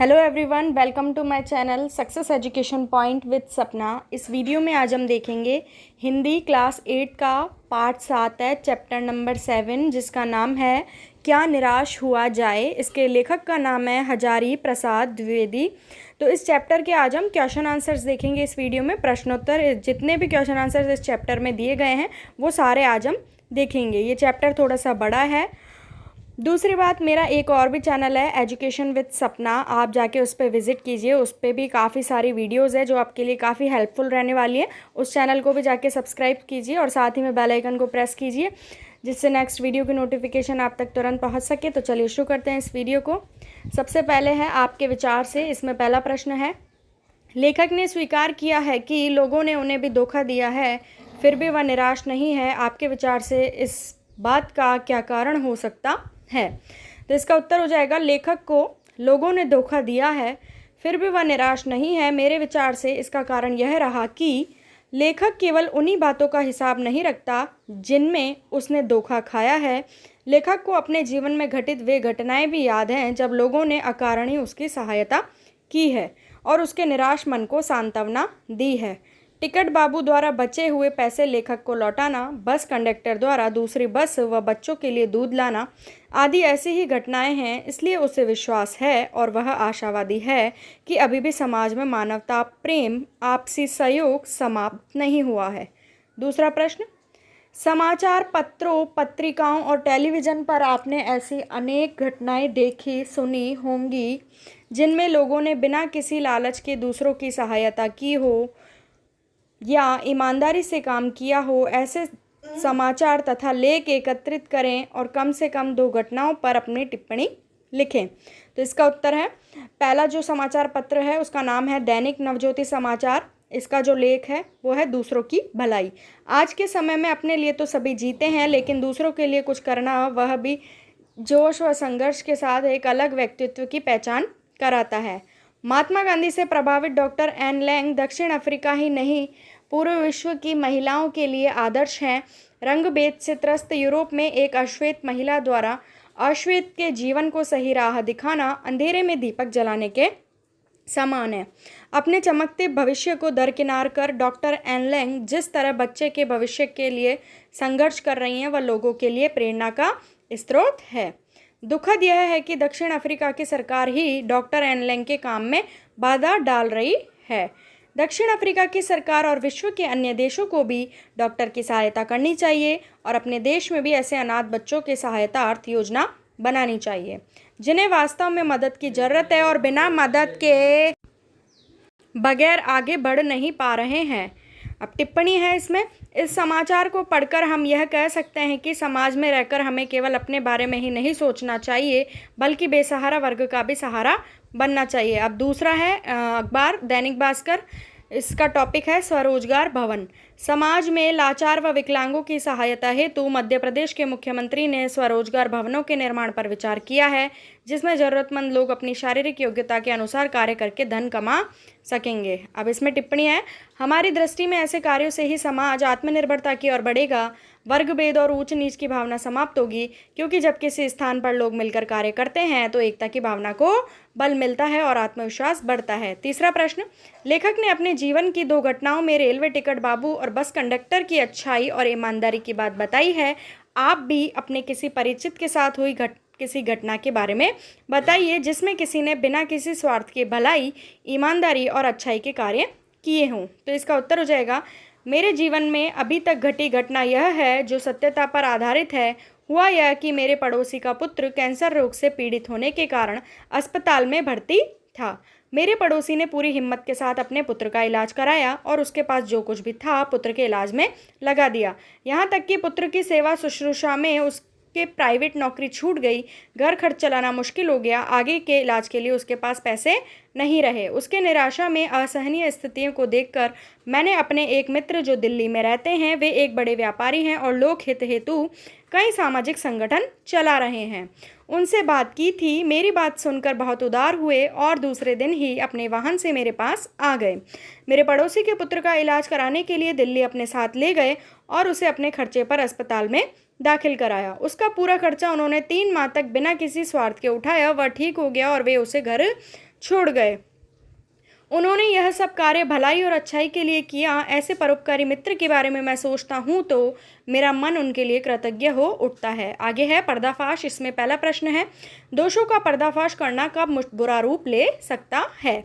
Hello everyone, welcome to my channel success education point with Sapna. इस video में आज हम देखेंगे हिंदी क्लास 8 का पार्ट 7 है, चैप्टर नंबर 7, जिसका नाम है क्या निराश हुआ जाए। इसके लेखक का नाम है हजारी प्रसाद द्विवेदी। तो इस चैप्टर के आज हम क्वेश्चन आंसर्स देखेंगे। इस वीडियो में प्रश्नोत्तर जितने भी क्वेश्चन आंसर्स इस चैप्टर में दिए गए हैं वो सारे आज हम देखेंगे। ये चैप्टर थोड़ा सा बड़ा है। दूसरी बात, मेरा एक और भी चैनल है एजुकेशन विद सपना, आप जाके उस पर विज़िट कीजिए। उस पर भी काफ़ी सारी वीडियोज़ है जो आपके लिए काफ़ी हेल्पफुल रहने वाली है। उस चैनल को भी जाके सब्सक्राइब कीजिए और साथ ही में बेल आइकन को प्रेस कीजिए जिससे नेक्स्ट वीडियो की नोटिफिकेशन आप तक तुरंत पहुंच सके। तो चलिए शुरू करते हैं इस वीडियो को। सबसे पहले है आपके विचार से। इसमें पहला प्रश्न है, लेखक ने स्वीकार किया है कि लोगों ने उन्हें भी धोखा दिया है, फिर भी वह निराश नहीं है। आपके विचार से इस बात का क्या कारण हो सकता है? तो इसका उत्तर हो जाएगा, लेखक को लोगों ने धोखा दिया है फिर भी वह निराश नहीं है। मेरे विचार से इसका कारण यह रहा कि लेखक केवल उन्हीं बातों का हिसाब नहीं रखता जिनमें उसने धोखा खाया है। लेखक को अपने जीवन में घटित वे घटनाएं भी याद हैं जब लोगों ने अकारण उसकी सहायता की है और उसके निराश मन को सांत्वना दी है। टिकट बाबू द्वारा बचे हुए पैसे लेखक को लौटाना, बस कंडक्टर द्वारा दूसरी बस व बच्चों के लिए दूध लाना आदि ऐसी ही घटनाएं हैं। इसलिए उसे विश्वास है और वह आशावादी है कि अभी भी समाज में मानवता, प्रेम, आपसी सहयोग समाप्त नहीं हुआ है। दूसरा प्रश्न, समाचार पत्रों, पत्रिकाओं और टेलीविज़न पर आपने ऐसी अनेक घटनाएं देखी सुनी होंगी जिनमें लोगों ने बिना किसी लालच के दूसरों की सहायता की हो या ईमानदारी से काम किया हो। ऐसे समाचार तथा लेख एकत्रित करें और कम से कम 2 घटनाओं पर अपनी टिप्पणी लिखें। तो इसका उत्तर है, पहला जो समाचार पत्र है उसका नाम है दैनिक नवज्योति समाचार। इसका जो लेख है वो है दूसरों की भलाई। आज के समय में अपने लिए तो सभी जीते हैं, लेकिन दूसरों के लिए कुछ करना, वह भी जोश व संघर्ष के साथ, एक अलग व्यक्तित्व की पहचान कराता है। महात्मा गांधी से प्रभावित डॉक्टर एन लैंग दक्षिण अफ्रीका ही नहीं पूरे विश्व की महिलाओं के लिए आदर्श हैं। रंगभेद से त्रस्त यूरोप में एक अश्वेत महिला द्वारा अश्वेत के जीवन को सही राह दिखाना अंधेरे में दीपक जलाने के समान है। अपने चमकते भविष्य को दरकिनार कर डॉक्टर एन लैंग जिस तरह बच्चे के भविष्य के लिए संघर्ष कर रही हैं वह लोगों के लिए प्रेरणा का स्रोत है। दुखद यह है कि दक्षिण अफ्रीका की सरकार ही डॉक्टर एन लैंग के काम में बाधा डाल रही है। दक्षिण अफ्रीका की सरकार और विश्व के अन्य देशों को भी डॉक्टर की सहायता करनी चाहिए और अपने देश में भी ऐसे अनाथ बच्चों की सहायतार्थ योजना बनानी चाहिए जिन्हें वास्तव में मदद की ज़रूरत है और बिना मदद के बगैर आगे बढ़ नहीं पा रहे हैं। अब टिप्पणी है इसमें, इस समाचार को पढ़कर हम यह कह सकते हैं कि समाज में रहकर हमें केवल अपने बारे में ही नहीं सोचना चाहिए बल्कि बेसहारा वर्ग का भी सहारा बनना चाहिए। अब दूसरा है अखबार दैनिक भास्कर। इसका टॉपिक है स्वरोजगार भवन। समाज में लाचार व विकलांगों की सहायता हेतु मध्य प्रदेश के मुख्यमंत्री ने स्वरोजगार भवनों के निर्माण पर विचार किया है जिसमें ज़रूरतमंद लोग अपनी शारीरिक योग्यता के अनुसार कार्य करके धन कमा सकेंगे। अब इसमें टिप्पणी है, हमारी दृष्टि में ऐसे कार्यों से ही समाज आत्मनिर्भरता की ओर बढ़ेगा। वर्ग भेद और ऊंच नीच की भावना समाप्त होगी, क्योंकि जब किसी स्थान पर लोग मिलकर कार्य करते हैं तो एकता की भावना को बल मिलता है और आत्मविश्वास बढ़ता है। तीसरा प्रश्न, लेखक ने अपने जीवन की 2 घटनाओं में रेलवे टिकट बाबू और बस कंडक्टर की अच्छाई और ईमानदारी की बात बताई है। आप भी अपने किसी परिचित के साथ हुई किसी घटना के बारे में बताइए जिसमें किसी ने बिना किसी स्वार्थ के भलाई, ईमानदारी और अच्छाई के कार्य किए हों। तो इसका उत्तर हो जाएगा, मेरे जीवन में अभी तक घटी घटना यह है जो सत्यता पर आधारित है। हुआ यह कि मेरे पड़ोसी का पुत्र कैंसर रोग से पीड़ित होने के कारण अस्पताल में भर्ती था। मेरे पड़ोसी ने पूरी हिम्मत के साथ अपने पुत्र का इलाज कराया और उसके पास जो कुछ भी था पुत्र के इलाज में लगा दिया। यहाँ तक कि पुत्र की सेवा शुश्रूषा में उसके प्राइवेट नौकरी छूट गई। घर खर्च चलाना मुश्किल हो गया। आगे के इलाज के लिए उसके पास पैसे नहीं रहे। उसके निराशा में असहनीय स्थितियों को देखकर मैंने अपने एक मित्र जो दिल्ली में रहते हैं, वे एक बड़े व्यापारी हैं और लोक हित हेतु कई सामाजिक संगठन चला रहे हैं, उनसे बात की थी। मेरी बात सुनकर बहुत उदार हुए और दूसरे दिन ही अपने वाहन से मेरे पास आ गए। मेरे पड़ोसी के पुत्र का इलाज कराने के लिए दिल्ली अपने साथ ले गए और उसे अपने खर्चे पर अस्पताल में दाखिल कराया। उसका पूरा खर्चा उन्होंने 3 माह तक बिना किसी स्वार्थ के उठाया। वह ठीक हो गया और वे उसे घर छोड़ गए। उन्होंने यह सब कार्य भलाई और अच्छाई के लिए किया। ऐसे परोपकारी मित्र के बारे में मैं सोचता हूँ तो मेरा मन उनके लिए कृतज्ञ हो उठता है। आगे है पर्दाफाश। इसमें पहला प्रश्न है, दोषों का पर्दाफाश करना कब बुरा रूप ले सकता है?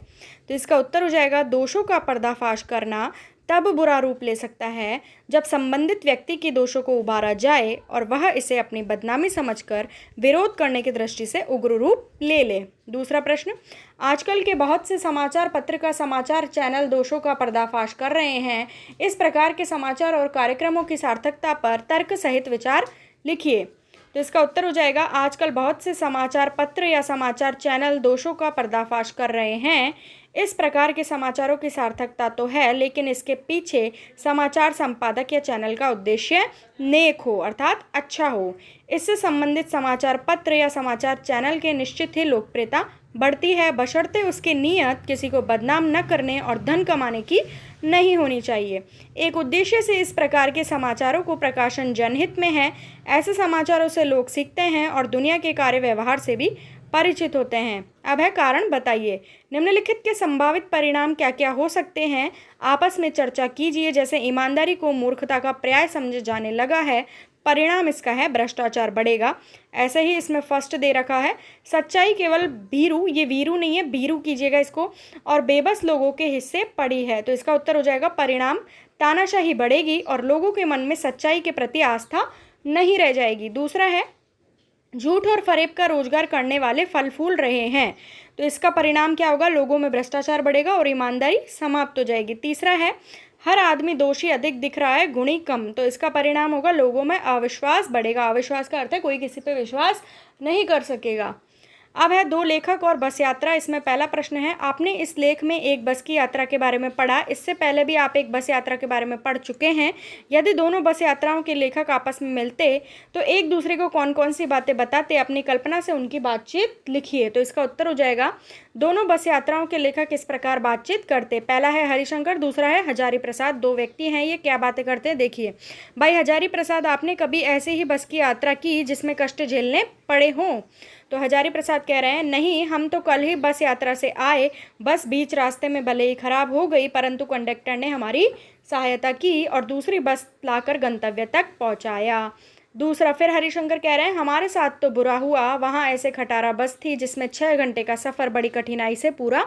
तो इसका उत्तर हो जाएगा, दोषों का पर्दाफाश करना तब बुरा रूप ले सकता है जब संबंधित व्यक्ति के दोषों को उबारा जाए और वह इसे अपनी बदनामी समझकर विरोध करने की दृष्टि से उग्र रूप ले ले। दूसरा प्रश्न, आजकल के बहुत से समाचार पत्र का समाचार चैनल दोषों का पर्दाफाश कर रहे हैं। इस प्रकार के समाचार और कार्यक्रमों की सार्थकता पर तर्क सहित विचार लिखिए। तो इसका उत्तर हो जाएगा, आजकल बहुत से समाचार पत्र या समाचार चैनल दोषों का पर्दाफाश कर रहे हैं। इस प्रकार के समाचारों की सार्थकता तो है, लेकिन इसके पीछे समाचार संपादक या चैनल का उद्देश्य नेक हो, अर्थात अच्छा हो। इससे संबंधित समाचार पत्र या समाचार चैनल के निश्चित ही लोकप्रियता बढ़ती है, बशर्ते उसकी नीयत किसी को बदनाम न करने और धन कमाने की नहीं होनी चाहिए। एक उद्देश्य से इस प्रकार के समाचारों को प्रकाशन जनहित में है। ऐसे समाचारों से लोग सीखते हैं और दुनिया के कार्य व्यवहार से भी परिचित होते हैं। अब है कारण बताइए। निम्नलिखित के संभावित परिणाम क्या क्या हो सकते हैं, आपस में चर्चा कीजिए। जैसे ईमानदारी को मूर्खता का पर्याय समझे जाने लगा है, परिणाम इसका है भ्रष्टाचार बढ़ेगा। ऐसे ही इसमें फर्स्ट दे रखा है, सच्चाई केवल भीरू, ये वीरू नहीं है, भीरू कीजिएगा इसको, और बेबस लोगों के हिस्से पड़ी है। तो इसका उत्तर हो जाएगा, परिणाम तानाशाही बढ़ेगी और लोगों के मन में सच्चाई के प्रति आस्था नहीं रह जाएगी। दूसरा है, झूठ और फरेब का रोजगार करने वाले फल फूल रहे हैं। तो इसका परिणाम क्या होगा, लोगों में भ्रष्टाचार बढ़ेगा और ईमानदारी समाप्त हो जाएगी। तीसरा है, हर आदमी दोषी अधिक दिख रहा है, गुणी कम। तो इसका परिणाम होगा, लोगों में अविश्वास बढ़ेगा। अविश्वास का अर्थ है कोई किसी पे विश्वास नहीं कर सकेगा। अब है दो लेखक और बस यात्रा। इसमें पहला प्रश्न है, आपने इस लेख में एक बस की यात्रा के बारे में पढ़ा। इससे पहले भी आप एक बस यात्रा के बारे में पढ़ चुके हैं। यदि दोनों बस यात्राओं के लेखक आपस में मिलते तो एक दूसरे को कौन कौन सी बातें बताते, अपनी कल्पना से उनकी बातचीत लिखिए। तो इसका उत्तर हो जाएगा, दोनों बस यात्राओं के लेखक इस प्रकार बातचीत करते। पहला है हरिशंकर, दूसरा है हजारी प्रसाद। दो व्यक्ति हैं, ये क्या बातें करते हैं देखिए। भाई हजारी प्रसाद, आपने कभी ऐसे ही बस की यात्रा की जिसमें कष्ट झेलने पड़े हों? तो हजारी प्रसाद कह रहे हैं, नहीं, हम तो कल ही बस यात्रा से आए। बस बीच रास्ते में भले ही खराब हो गई, परंतु कंडक्टर ने हमारी सहायता की और दूसरी बस लाकर गंतव्य तक पहुंचाया। दूसरा, फिर हरिशंकर कह रहे हैं, हमारे साथ तो बुरा हुआ। वहाँ ऐसे खटारा बस थी जिसमें 6 घंटे का सफ़र बड़ी कठिनाई से पूरा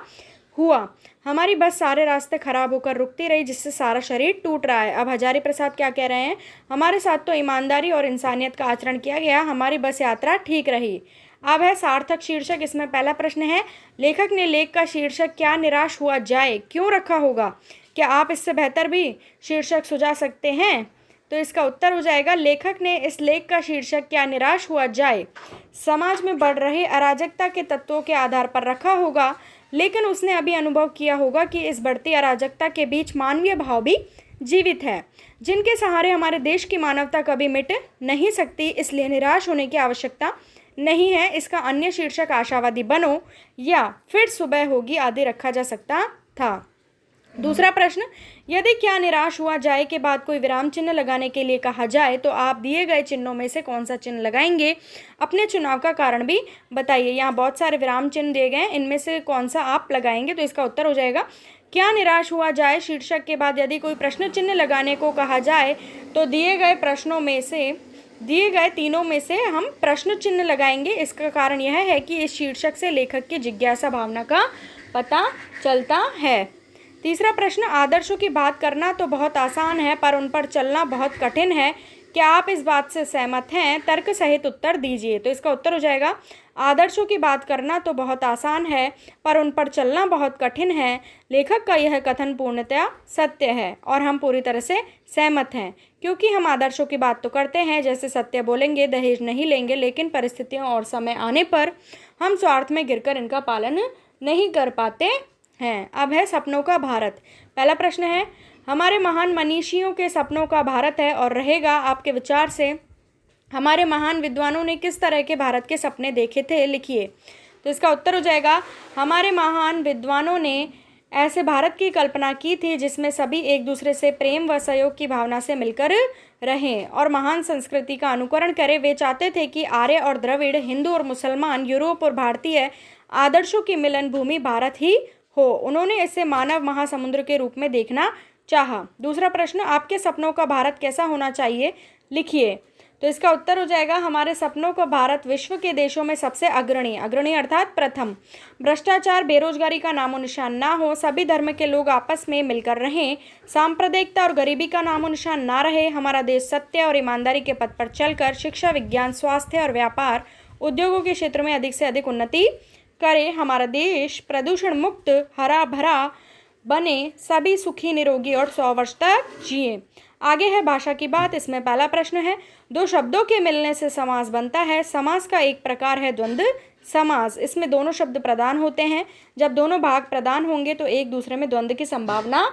हुआ। हमारी बस सारे रास्ते खराब होकर रुकती रही, जिससे सारा शरीर टूट रहा है। अब हजारी प्रसाद क्या कह रहे हैं, हमारे साथ तो ईमानदारी और इंसानियत का आचरण किया गया, हमारी बस यात्रा ठीक रही। अब है सार्थक शीर्षक। इसमें पहला प्रश्न है, लेखक ने लेख का शीर्षक क्या निराश हुआ जाए क्यों रखा होगा? क्या आप इससे बेहतर भी शीर्षक सुझा सकते हैं? तो इसका उत्तर हो जाएगा, लेखक ने इस लेख का शीर्षक क्या निराश हुआ जाए समाज में बढ़ रहे अराजकता के तत्वों के आधार पर रखा होगा। लेकिन उसने अभी अनुभव किया होगा कि इस बढ़ती अराजकता के बीच मानवीय भाव भी जीवित है, जिनके सहारे हमारे देश की मानवता कभी मिट नहीं सकती। इसलिए निराश होने की आवश्यकता नहीं है। इसका अन्य शीर्षक आशावादी बनो या फिर सुबह होगी आदि रखा जा सकता था। दूसरा प्रश्न, यदि क्या निराश हुआ जाए के बाद कोई विराम चिन्ह लगाने के लिए कहा जाए तो आप दिए गए चिन्हों में से कौन सा चिन्ह लगाएंगे? अपने चुनाव का कारण भी बताइए। यहाँ बहुत सारे विराम चिन्ह दिए गए हैं, इनमें से कौन सा आप लगाएंगे? तो इसका उत्तर हो जाएगा, क्या निराश हुआ जाए शीर्षक के बाद यदि कोई प्रश्न चिन्ह लगाने को कहा जाए तो दिए गए तीनों में से हम प्रश्न चिन्ह लगाएंगे। इसका कारण यह है कि इस शीर्षक से लेखक की जिज्ञासा भावना का पता चलता है। तीसरा प्रश्न, आदर्शों की बात करना तो बहुत आसान है पर उन पर चलना बहुत कठिन है। क्या आप इस बात से सहमत हैं? तर्क सहित उत्तर दीजिए। तो इसका उत्तर हो जाएगा, आदर्शों की बात करना तो बहुत आसान है पर उन पर चलना बहुत कठिन है। लेखक का यह कथन पूर्णतया सत्य है और हम पूरी तरह से सहमत हैं, क्योंकि हम आदर्शों की बात तो करते हैं, जैसे सत्य बोलेंगे, दहेज नहीं लेंगे, लेकिन परिस्थितियों और समय आने पर हम स्वार्थ में गिरकर इनका पालन नहीं कर पाते हैं। अब है सपनों का भारत। पहला प्रश्न है, हमारे महान मनीषियों के सपनों का भारत है और रहेगा। आपके विचार से हमारे महान विद्वानों ने किस तरह के भारत के सपने देखे थे? लिखिए। तो इसका उत्तर हो जाएगा, हमारे महान विद्वानों ने ऐसे भारत की कल्पना की थी जिसमें सभी एक दूसरे से प्रेम व सहयोग की भावना से मिलकर रहें और महान संस्कृति का अनुकरण करें। वे चाहते थे कि आर्य और द्रविड़, हिंदू और मुसलमान, यूरोप और भारतीय आदर्शों की मिलन भूमि भारत ही हो। उन्होंने इसे मानव महासमुद्र के रूप में देखना चाहा। दूसरा प्रश्न, आपके सपनों का भारत कैसा होना चाहिए, लिखिए। तो इसका उत्तर हो जाएगा, हमारे सपनों का भारत विश्व के देशों में सबसे अग्रणी अर्थात प्रथम, भ्रष्टाचार बेरोजगारी का नामो निशान ना हो, सभी धर्म के लोग आपस में मिलकर रहें, सांप्रदायिकता और गरीबी का नामो निशान ना रहे, हमारा देश सत्य और ईमानदारी के पथ पर चलकर शिक्षा, विज्ञान, स्वास्थ्य और व्यापार उद्योगों के क्षेत्र में अधिक से अधिक उन्नति करे, हमारा देश प्रदूषण मुक्त, हरा भरा बने, सभी सुखी निरोगी और 100 वर्ष तक जिए। आगे है भाषा की बात। इसमें पहला प्रश्न है, दो शब्दों के मिलने से समास बनता है। समास का एक प्रकार है द्वंद्व समास। इसमें दोनों शब्द प्रधान होते हैं। जब दोनों भाग प्रधान होंगे तो एक दूसरे में द्वंद्व की संभावना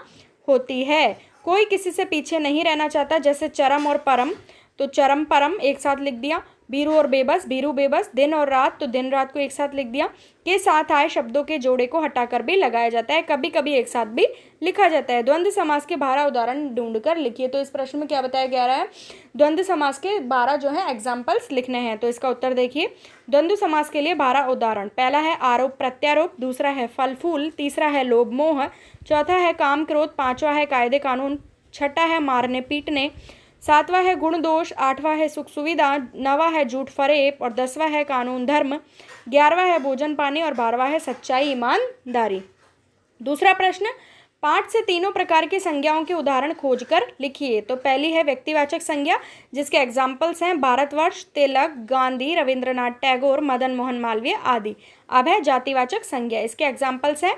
होती है। कोई किसी से पीछे नहीं रहना चाहता, जैसे चरम और परम, तो चरम परम एक साथ लिख दिया। बीरू और बेबस, बीरू बेबस। दिन और रात, तो दिन रात को एक साथ लिख दिया। के साथ आए शब्दों के जोड़े को हटाकर भी लगाया जाता है, कभी कभी एक साथ भी लिखा जाता है। द्वंद्व समास के 12 उदाहरण ढूंढकर लिखिए। तो इस प्रश्न में क्या बताया गया है, द्वंद्व समास के 12 जो है एग्जाम्पल्स लिखने हैं। तो इसका उत्तर देखिए, द्वंद्व समास के लिए 12 उदाहरण। पहला है आरोप प्रत्यारोप, दूसरा है फल फूल, तीसरा है लोभ मोह, चौथा है काम क्रोध, पांचवा है कायदे कानून, छठा है मारने पीटने, सातवां है गुण दोष, आठवां है सुख सुविधा, नवा है झूठ फरेब और 10वां है कानून धर्म, 11वां है भोजन पानी और 12वां है सच्चाई ईमानदारी। दूसरा प्रश्न, पाठ से तीनों प्रकार की संज्ञाओं के उदाहरण खोजकर लिखिए। तो पहली है व्यक्तिवाचक संज्ञा, जिसके एग्जाम्पल्स हैं भारतवर्ष, तिलक, गांधी, रविंद्रनाथ टैगोर, मदन मोहन मालवीय आदि। अब है जातिवाचक संज्ञा, इसके एग्जाम्पल्स हैं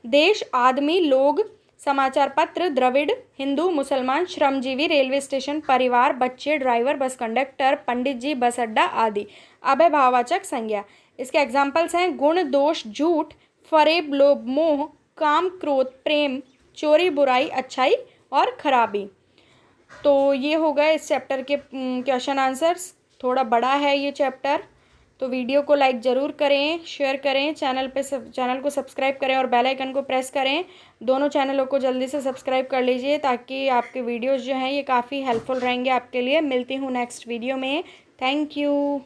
देश, आदमी, लोग, समाचार पत्र, द्रविड़, हिंदू, मुसलमान, श्रमजीवी, रेलवे स्टेशन, परिवार, बच्चे, ड्राइवर, बस कंडक्टर, पंडित जी, बस अड्डा आदि। अब है भाववाचक संज्ञा, इसके एग्जाम्पल्स हैं गुण दोष, झूठ फरेब, लोभ मोह, काम क्रोध, प्रेम, चोरी बुराई, अच्छाई और खराबी। तो ये हो गए इस चैप्टर के क्वेश्चन आंसर्स। थोड़ा बड़ा है ये चैप्टर, तो वीडियो को लाइक ज़रूर करें, शेयर करें, चैनल को सब्सक्राइब करें और बेल आइकन को प्रेस करें। दोनों चैनलों को जल्दी से सब्सक्राइब कर लीजिए ताकि आपके वीडियोस जो हैं ये काफ़ी हेल्पफुल रहेंगे आपके लिए। मिलती हूँ नेक्स्ट वीडियो में। Thank you.